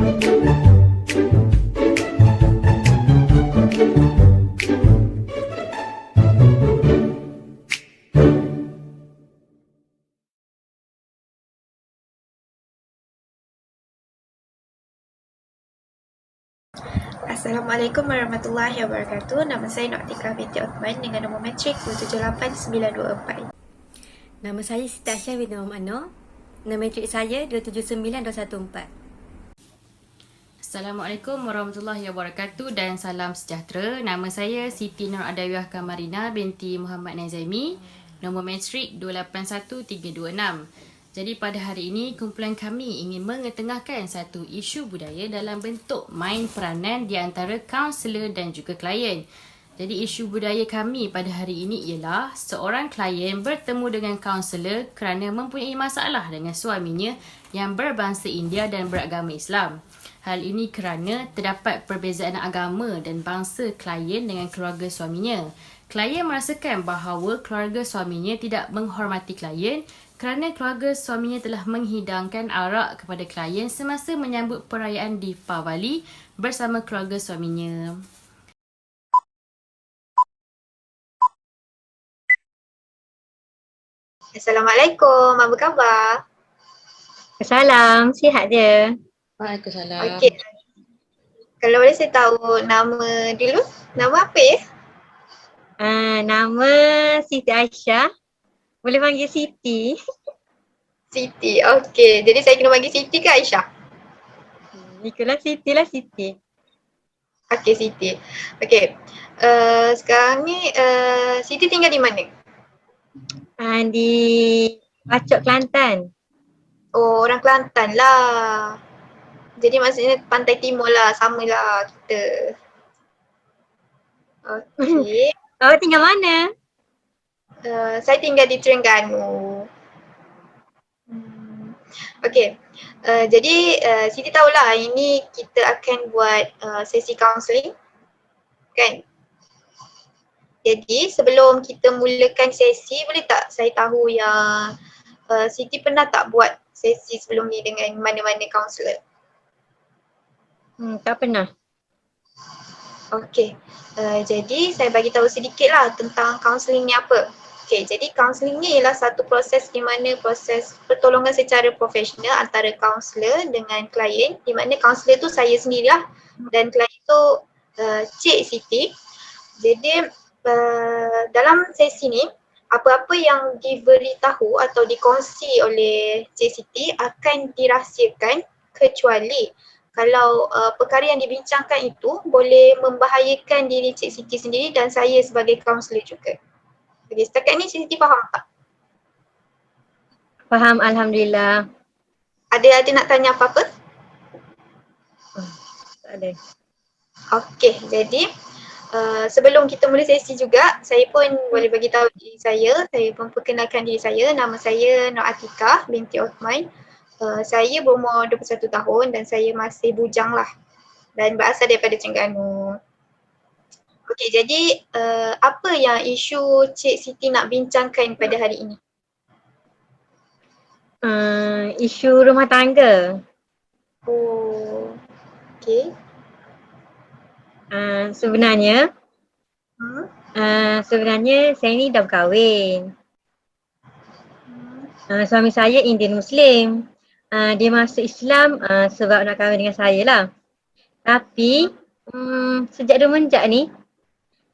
Assalamualaikum warahmatullahi wabarakatuh. Nama saya Nur Atikah binti Uthman dengan nombor matrik 278-924. Nama saya Siti Aisyah binti Muhammad Noor. Nama matrik saya 279214. Assalamualaikum warahmatullahi wabarakatuh dan salam sejahtera. Nama saya Siti Nur Adawiyah Kamarina binti Muhammad Nazaimi. Nombor matrik 281326. Jadi pada hari ini kumpulan kami ingin mengetengahkan satu isu budaya dalam bentuk main peranan di antara kaunselor dan juga klien. Jadi isu budaya kami pada hari ini ialah seorang klien bertemu dengan kaunselor kerana mempunyai masalah dengan suaminya yang berbangsa India dan beragama Islam. Hal ini kerana terdapat perbezaan agama dan bangsa klien dengan keluarga suaminya. Klien merasakan bahawa keluarga suaminya tidak menghormati klien kerana keluarga suaminya telah menghidangkan arak kepada klien semasa menyambut perayaan Deepavali bersama keluarga suaminya. Assalamualaikum, apa khabar? Salam, sihat je. Waalaikumsalam. Okey. Kalau boleh saya tahu nama dulu? Nama apa ya? Nama Siti Aisyah. Boleh panggil Siti. Siti. Okey. Jadi saya kena panggil Siti ke Aisyah? Ikulah Siti lah Siti. Okey, Siti. Okey. Sekarang ni Siti tinggal di mana? Di Pacok, Kelantan. Oh, orang Kelantan lah. Jadi maksudnya pantai timur lah, sama lah kita. Okey. Awak tinggal mana? Saya tinggal di Terengganu. Okey. Jadi Siti tahulah hari ni kita akan buat sesi kaunseling. Kan? Jadi sebelum kita mulakan sesi, boleh tak saya tahu yang Siti pernah tak buat sesi sebelum ni dengan mana-mana kaunselor? Tak pernah. Okey. Jadi saya bagi tahu sedikitlah tentang kaunseling ni apa. Okey, jadi kaunseling ni ialah satu proses di mana proses pertolongan secara profesional antara kaunselor dengan klien, di mana kaunselor tu saya sendirilah dan klien tu Cik Siti. Jadi dalam sesi ni apa-apa yang diberitahu atau dikongsi oleh Cik Siti akan dirahsiakan kecuali kalau perkara yang dibincangkan itu boleh membahayakan diri Cik Siti sendiri dan saya sebagai kaunselor juga. Jadi setakat ni Cik Siti faham tak? Faham, Alhamdulillah. Ada nak tanya apa-apa? Tak ada. Okey, jadi sebelum kita mula sesi juga, saya pun boleh bagi tahu diri saya pun perkenalkan diri saya. Nama saya Nur Atikah binti Uthman. Saya berumur 21 tahun dan saya masih bujang lah dan berasal daripada Terengganu. Okey, jadi apa yang isu Cik Siti nak bincangkan pada hari ini? Isu rumah tangga. Oh, okey. Sebenarnya saya ni dah berkahwin. Suami saya Indian Muslim. Dia masuk Islam sebab nak kahwin dengan saya lah. Tapi sejak dia menjak ni,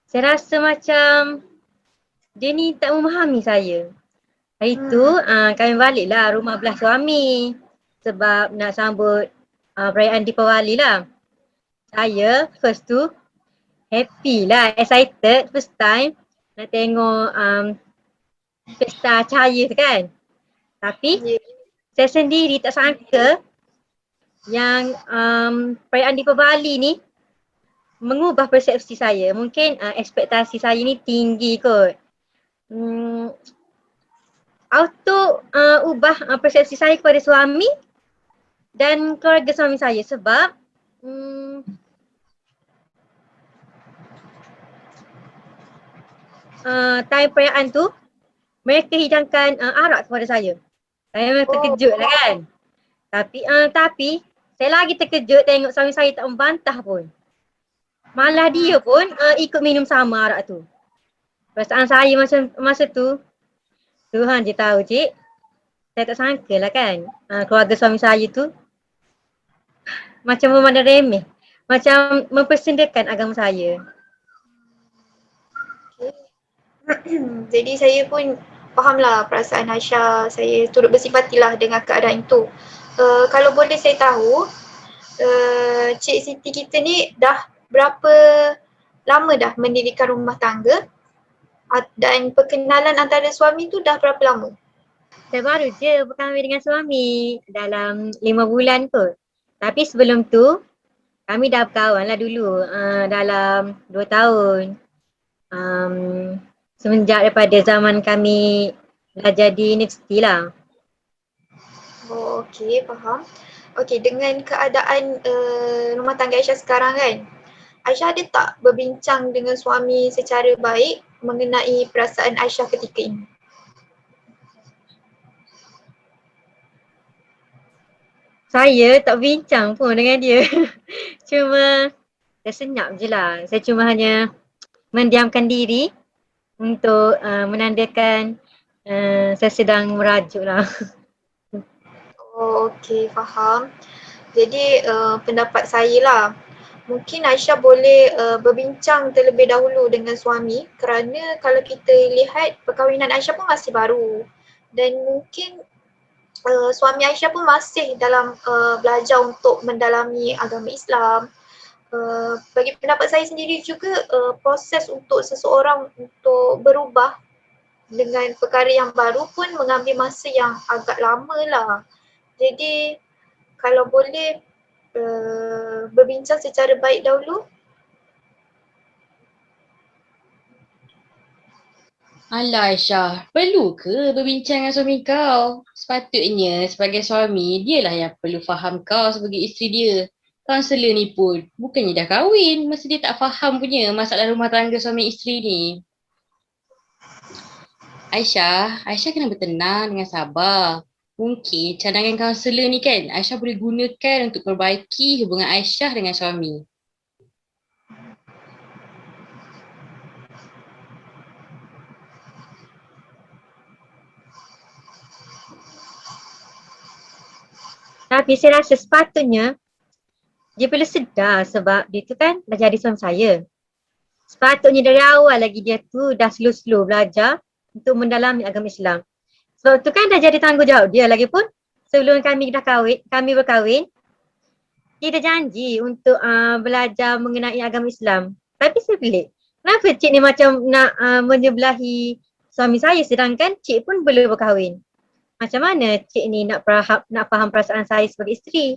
saya rasa macam dia ni tak memahami saya. Hari tu kami balik lah rumah belah suami sebab nak sambut perayaan Deepavali lah. Saya first tu happy lah, excited first time nak tengok pesta cahaya tu kan. Tapi saya sendiri tak sangka yang perayaan Deepavali ni mengubah persepsi saya. Mungkin ekspektasi saya ni tinggi kot. Auto ubah persepsi saya kepada suami dan keluarga suami saya sebab time perayaan tu mereka hidangkan arak kepada saya. Saya memang terkejut lah kan. Tapi Saya lagi terkejut tengok suami saya tak membantah pun. Malah dia pun ikut minum sama arak tu. Perasaan saya masa tu, Tuhan je tahu cik. Saya tak sangka lah kan. Keluarga suami saya tu macam memandang remeh. Macam mempersendakan agama saya. Jadi saya pun fahamlah perasaan Aisyah. Saya turut bersipatilah dengan keadaan itu. Kalau boleh saya tahu, Cik Siti kita ni dah berapa lama dah mendirikan rumah tangga dan perkenalan antara suami tu dah berapa lama? Saya baru je berkahwin dengan suami dalam 5 bulan kot. Tapi sebelum tu, kami dah berkawan lah dulu dalam 2 tahun. Semenjak daripada zaman kami belajar di universiti lah. Oh, okey, faham. Okey, dengan keadaan rumah tangga Aisyah sekarang kan, Aisyah ada tak berbincang dengan suami secara baik mengenai perasaan Aisyah ketika ini? Saya tak bincang pun dengan dia. Cuma tersenyap je lah. Saya cuma hanya mendiamkan diri untuk menandakan saya sedang merajuk lah. Oh, okey, faham. Jadi pendapat saya lah, mungkin Aisyah boleh berbincang terlebih dahulu dengan suami kerana kalau kita lihat perkahwinan Aisyah pun masih baru dan mungkin suami Aisyah pun masih dalam belajar untuk mendalami agama Islam. Bagi pendapat saya sendiri juga proses untuk seseorang untuk berubah dengan perkara yang baru pun mengambil masa yang agak lama lah. Jadi kalau boleh berbincang secara baik dahulu. Alah Aisyah, perlu ke berbincang dengan suami kau? Sepatutnya sebagai suami, dialah yang perlu faham kau sebagai isteri dia. Kaunselor ni pun, bukannya dah kahwin, masa dia tak faham punya masalah rumah tangga suami isteri ni. Aisyah kena bertenang dengan sabar. Mungkin cadangan kaunselor ni kan, Aisyah boleh gunakan untuk perbaiki hubungan Aisyah dengan suami. Tapi saya rasa sepatutnya dia perlu sedar sebab dia tu kan dah jadi suami saya. Sepatutnya dari awal lagi dia tu dah slow-slow belajar untuk mendalami agama Islam. Sebab tu kan dah jadi tanggungjawab dia lagi pun sebelum kami berkahwin, dia dah janji untuk belajar mengenai agama Islam. Tapi saya pelik. Kenapa cik ni macam nak menyebelahi suami saya sedangkan cik pun belum berkahwin? Macam mana cik ni nak faham perasaan saya sebagai isteri?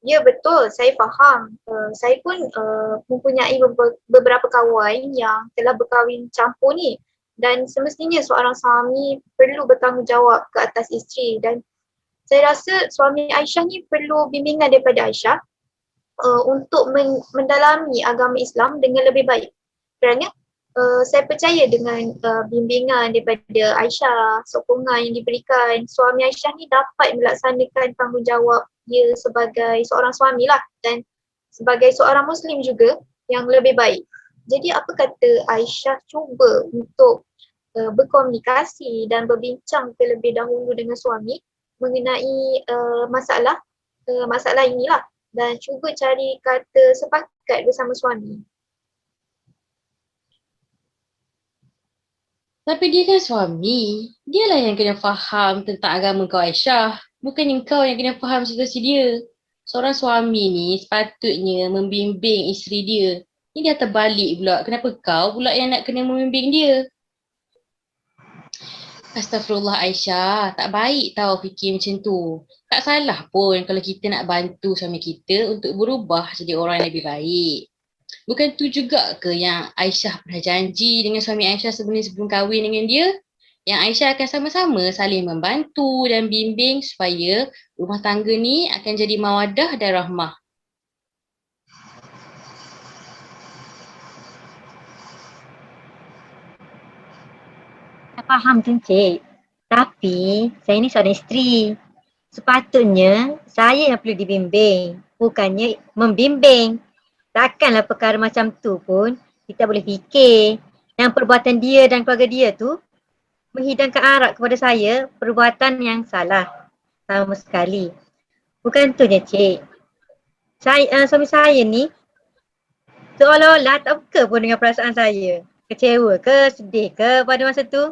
Ya betul, saya faham. Saya pun mempunyai beberapa kawan yang telah berkahwin campur ni dan semestinya seorang suami perlu bertanggungjawab ke atas isteri dan saya rasa suami Aisyah ni perlu bimbingan daripada Aisyah untuk mendalami agama Islam dengan lebih baik. Kerana saya percaya dengan bimbingan daripada Aisyah, sokongan yang diberikan, suami Aisyah ni dapat melaksanakan tanggungjawab dia sebagai seorang suami lah dan sebagai seorang Muslim juga yang lebih baik. Jadi apa kata Aisyah cuba untuk berkomunikasi dan berbincang terlebih dahulu dengan suami mengenai masalah inilah dan cuba cari kata sepakat bersama suami. Tapi dia kan suami. Dialah yang kena faham tentang agama kau Aisyah. Bukannya kau yang kena faham situasi dia. Seorang suami ni sepatutnya membimbing isteri dia. Ini dah terbalik pula. Kenapa kau pula yang nak kena membimbing dia? Astagfirullah Aisyah. Tak baik tau fikir macam tu. Tak salah pun kalau kita nak bantu suami kita untuk berubah jadi orang yang lebih baik. Bukan tu juga ke yang Aisyah pernah janji dengan suami Aisyah sebelum kahwin dengan dia? Yang Aisyah akan sama-sama saling membantu dan bimbing supaya rumah tangga ni akan jadi mawaddah dan rahmah. Saya faham tu cik. Tapi saya ni seorang isteri. Sepatutnya saya yang perlu dibimbing, bukannya membimbing. Takkanlah perkara macam tu pun kita boleh fikir yang perbuatan dia dan keluarga dia tu menghidangkan arak kepada saya perbuatan yang salah sama sekali. Bukan tu je cik. Suami saya ni seolah-olah tak peka pun dengan perasaan saya. Kecewa ke, sedih ke pada masa tu.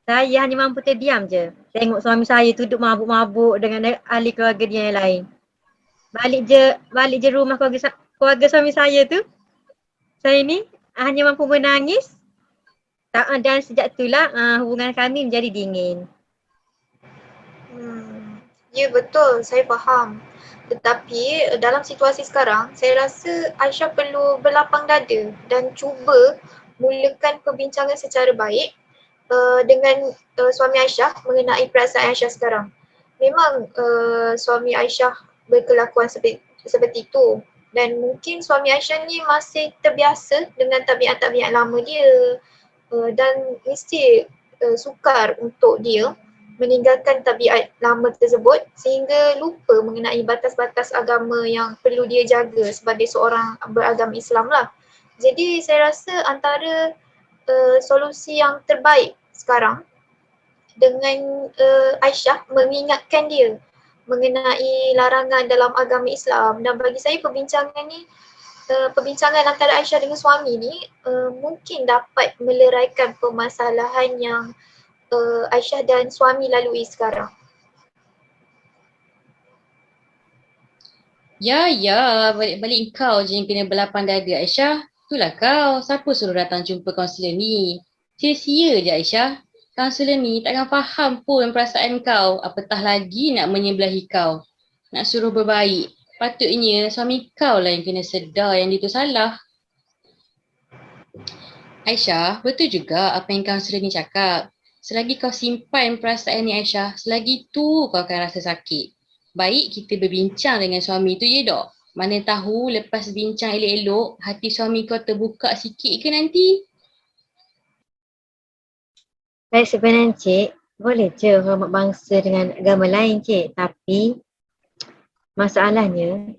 Saya hanya mampu terdiam je. Tengok suami saya tu duduk mabuk-mabuk dengan ahli keluarga dia yang lain. Balik je rumah keluarga suami saya tu. Saya ni hanya mampu menangis. Dan sejak itulah hubungan kami menjadi dingin. Ya betul, saya faham. Tetapi dalam situasi sekarang, saya rasa Aisyah perlu berlapang dada dan cuba mulakan perbincangan secara baik dengan suami Aisyah mengenai perasaan Aisyah sekarang. Memang suami Aisyah berkelakuan seperti itu dan mungkin suami Aisyah ni masih terbiasa dengan tabiat-tabiat lama dia dan mesti sukar untuk dia meninggalkan tabiat lama tersebut sehingga lupa mengenai batas-batas agama yang perlu dia jaga sebagai seorang beragama Islam lah. Jadi saya rasa antara solusi yang terbaik sekarang dengan Aisyah mengingatkan dia mengenai larangan dalam agama Islam dan bagi saya perbincangan antara Aisyah dengan suami ni mungkin dapat meleraikan permasalahan yang Aisyah dan suami lalui sekarang. Ya, balik-balik kau je yang kena berlapang dada Aisyah. Itulah kau, siapa suruh datang jumpa kaunselor ni? Sia-sia je Aisyah. Kaunselor ni takkan faham pun perasaan kau, apatah lagi nak menyebelahi kau. Nak suruh berbaik. Patutnya suami kau lah yang kena sedar yang dia tu salah. Aisyah, betul juga apa yang kaunselor ni cakap. Selagi kau simpan perasaan ni Aisyah, selagi tu kau akan rasa sakit. Baik kita berbincang dengan suami tu je dok. Mana tahu lepas bincang elok-elok, hati suami kau terbuka sikit ke nanti? Baik sebenarnya cik, boleh je hormat bangsa dengan agama lain cik. Tapi masalahnya,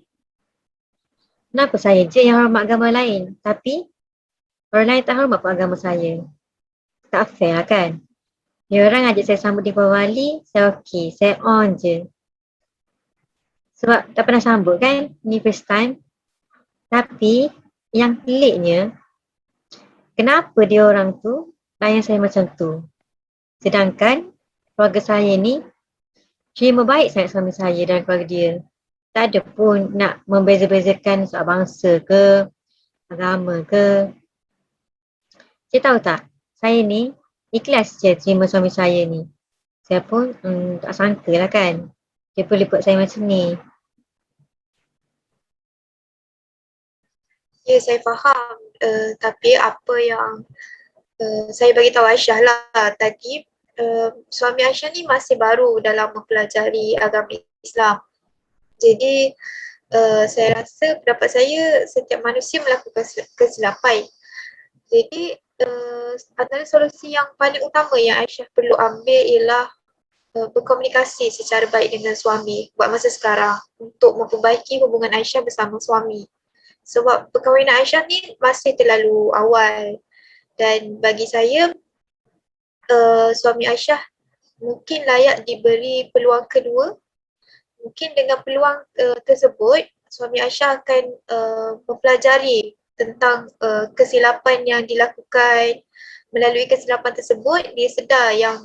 kenapa saya je yang hormat agama lain? Tapi orang lain tak hormat pun agama saya. Tak fair lah kan? Dia orang ajak saya sambut di bawah wali, saya okey, saya on je. Sebab tak pernah sambut kan, ni first time. Tapi yang peliknya, kenapa dia orang tu layan saya macam tu? Sedangkan keluarga saya ni terima baik sangat suami saya dan keluarga dia. Tak ada pun nak membeza-bezakan soal bangsa ke, agama ke. Cik tahu tak, saya ni ikhlas je terima suami saya ni. Saya pun tak sangka lah kan, dia boleh buat saya macam ni. Ya saya faham tapi apa yang saya bagi tahu Aisyah lah tadi suami Aisyah ni masih baru dalam mempelajari agama Islam. Jadi saya rasa pendapat saya setiap manusia melakukan kesilapan. Jadi antara solusi yang paling utama yang Aisyah perlu ambil ialah berkomunikasi secara baik dengan suami buat masa sekarang untuk memperbaiki hubungan Aisyah bersama suami. Sebab perkahwinan Aisyah ni masih terlalu awal dan bagi saya suami Aisyah mungkin layak diberi peluang kedua. Mungkin dengan peluang tersebut suami Aisyah akan mempelajari tentang kesilapan yang dilakukan. Melalui kesilapan tersebut dia sedar yang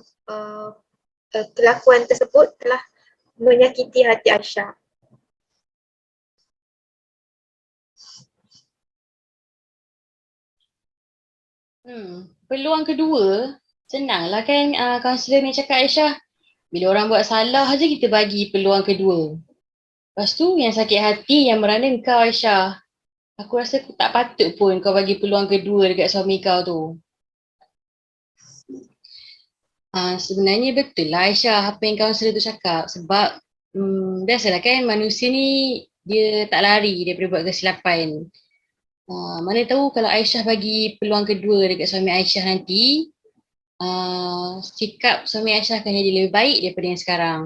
kelakuan tersebut telah menyakiti hati Aisyah. Peluang kedua, senanglah kan kaunselor ni cakap Aisyah. Bila orang buat salah je kita bagi peluang kedua. Lepas tu yang sakit hati yang merana kau Aisyah. Aku rasa tak patut pun kau bagi peluang kedua dekat suami kau tu. Sebenarnya betul lah Aisyah apa yang kaunselor tu cakap. Sebab biasalah kan manusia ni dia tak lari daripada buat kesilapan. Mana tahu kalau Aisyah bagi peluang kedua dekat suami Aisyah nanti, sikap suami Aisyah akan jadi lebih baik daripada yang sekarang.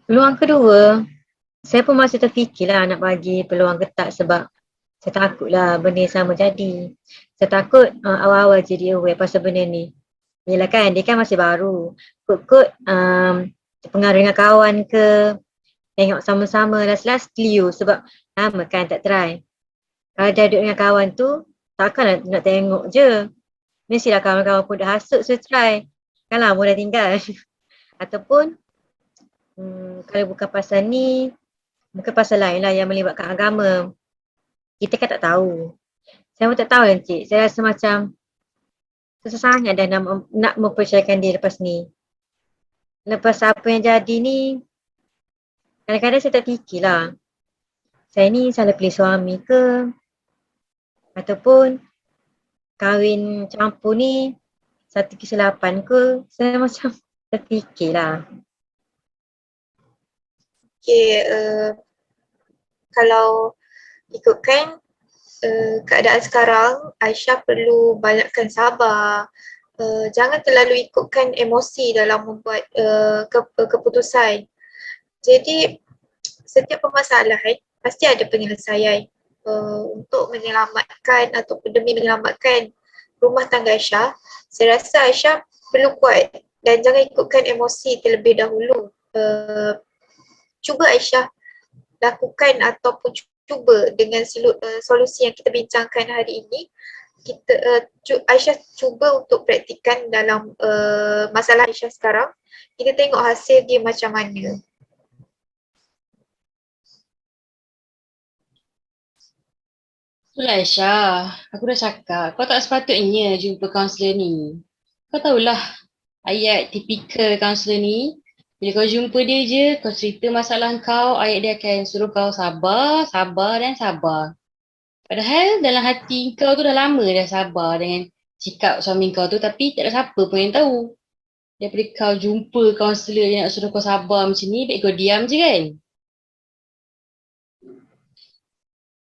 Peluang kedua, saya pun masih terfikirlah nak bagi peluang ke tak sebab saya takutlah benda yang sama jadi. Saya takut awal-awal jadi aware pasal benda ni. Yelah kan, dia kan masih baru. Kot-kot terpengaruh dengan kawan ke, tengok sama-sama last-last keliu sebab lama kan tak try. Kalau dah duduk dengan kawan tu, takkanlah nak tengok je. Mestilah kawan-kawan pun dah hasut so try. Kan lama dah tinggal. Ataupun kalau bukan pasal ni, bukan pasal lain lah yang melibatkan agama. Kita kan tak tahu. Saya pun tak tahu Encik. Saya rasa macam susah sangat dah nak mempercayakan dia lepas ni. Lepas apa yang jadi ni, kadang-kadang saya tak fikirlah. Saya ni salah pilih suami ke? Ataupun kahwin campur ni satu kesilapan ke? Saya macam terfikirlah. Okay, kalau ikutkan keadaan sekarang, Aisyah perlu banyakkan sabar. Jangan terlalu ikutkan emosi dalam membuat keputusan. Jadi setiap permasalahan pasti ada penyelesaian untuk menyelamatkan ataupun demi menyelamatkan rumah tangga Aisyah. Saya rasa Aisyah perlu kuat dan jangan ikutkan emosi terlebih dahulu. Cuba Aisyah lakukan ataupun cuba dengan solusi yang kita bincangkan hari ini. Aisyah cuba untuk praktikkan dalam masalah Aisyah sekarang. Kita tengok hasil dia macam mana. Itulah Aisyah, aku dah cakap, kau tak sepatutnya jumpa kaunselor ni. Kau tahulah ayat tipikal kaunselor ni, bila kau jumpa dia je, kau cerita masalah kau, ayat dia akan suruh kau sabar, sabar dan sabar. Padahal dalam hati kau tu dah lama dah sabar dengan sikap suami kau tu, tapi tak ada siapa pun yang tahu. Daripada kau jumpa kaunselor yang nak suruh kau sabar macam ni, baik kau diam je kan?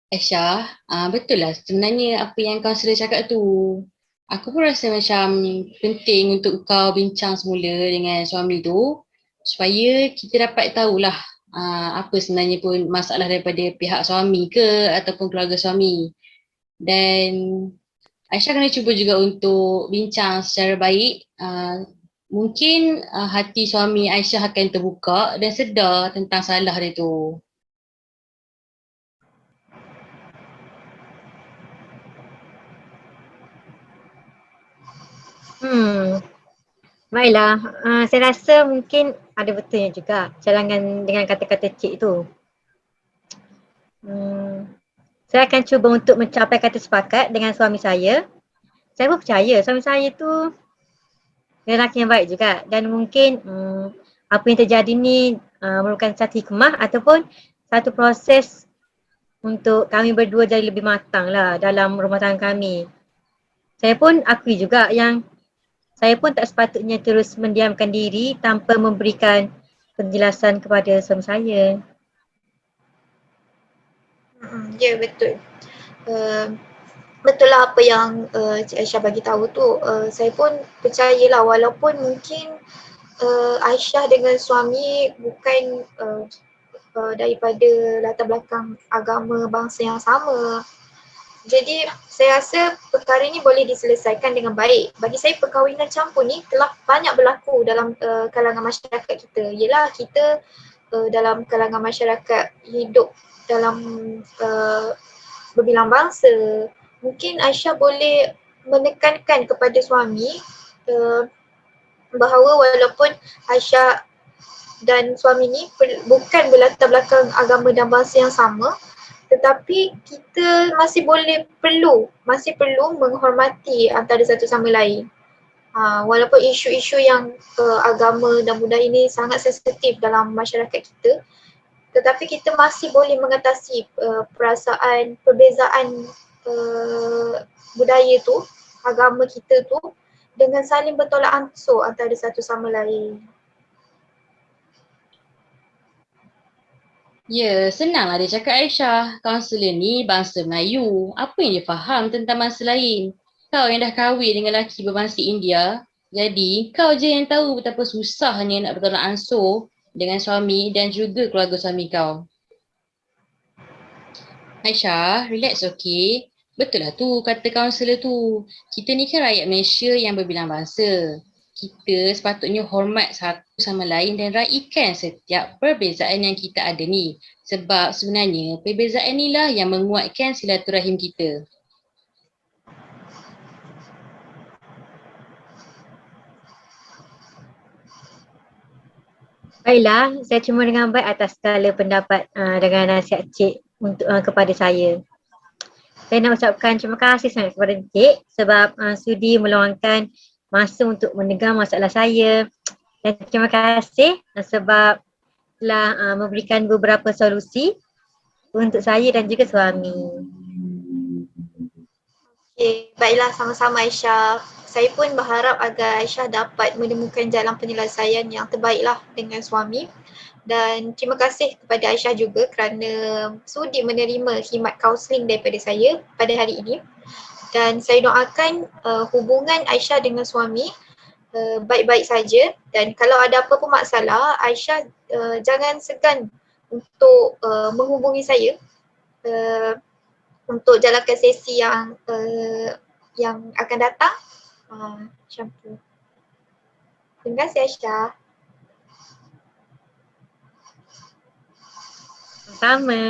Aisyah, betul lah sebenarnya apa yang kaunselor cakap tu. Aku pun rasa macam penting untuk kau bincang semula dengan suami tu supaya kita dapat tahulah apa sebenarnya pun masalah daripada pihak suami ke ataupun keluarga suami. Dan Aisyah kena cuba juga untuk bincang secara baik. Mungkin hati suami Aisyah akan terbuka dan sedar tentang salah dia tu. Baiklah, saya rasa mungkin ada betulnya juga cadangan dengan kata-kata cik tu. Saya akan cuba untuk mencapai kata sepakat dengan suami saya. Saya pun percaya suami saya tu lelaki yang baik juga dan mungkin apa yang terjadi ni merupakan satu hikmah ataupun satu proses untuk kami berdua jadi lebih matang lah dalam rumah tangga kami. Saya pun akui juga yang saya pun tak sepatutnya terus mendiamkan diri tanpa memberikan penjelasan kepada suami saya. Ya, betul. Betul lah apa yang Cik Aisyah bagi tahu tu. Saya pun percayalah walaupun mungkin Aisyah dengan suami bukan daripada latar belakang agama bangsa yang sama. Jadi saya rasa perkara ini boleh diselesaikan dengan baik. Bagi saya perkahwinan campur ni telah banyak berlaku dalam kalangan masyarakat kita. Yelah kita dalam kalangan masyarakat hidup dalam berbilang bangsa. Mungkin Aisyah boleh menekankan kepada suami bahawa walaupun Aisyah dan suami ni bukan berlatar belakang agama dan bangsa yang sama, tetapi kita masih perlu menghormati antara satu sama lain. Walaupun isu-isu yang agama dan budaya ini sangat sensitif dalam masyarakat kita, tetapi kita masih boleh mengatasi perasaan perbezaan budaya tu, agama kita tu dengan saling bertolak ansur antara satu sama lain. Ya, senanglah dia cakap Aisyah. Kaunselor ni bangsa Melayu. Apa yang dia faham tentang bangsa lain? Kau yang dah kahwin dengan lelaki berbangsa India, jadi kau je yang tahu betapa susahnya nak bertolak ansur dengan suami dan juga keluarga suami kau. Aisyah, relax okey. Betul lah tu kata kaunselor tu. Kita ni kan rakyat Malaysia yang berbilang bangsa. Kita sepatutnya hormat satu sama lain dan raikan setiap perbezaan yang kita ada ni. Sebab sebenarnya perbezaan inilah yang menguatkan silaturahim kita. Baiklah, saya terima dengan baik atas segala pendapat dengan nasihat Cik untuk kepada saya. Saya nak ucapkan terima kasih sangat kepada Cik sebab sudi meluangkan masa untuk mendengar masalah saya. Dan terima kasih sebab telah memberikan beberapa solusi untuk saya dan juga suami. Okay, baiklah sama-sama Aisyah. Saya pun berharap agar Aisyah dapat menemukan jalan penyelesaian yang terbaiklah dengan suami. Dan terima kasih kepada Aisyah juga kerana sudi menerima khidmat kaunseling daripada saya pada hari ini. Dan saya doakan hubungan Aisyah dengan suami baik-baik saja, dan kalau ada apa pun masalah, Aisyah jangan segan untuk menghubungi saya untuk jalankan sesi yang akan datang. Macam tu. Terima kasih Aisyah. Sama.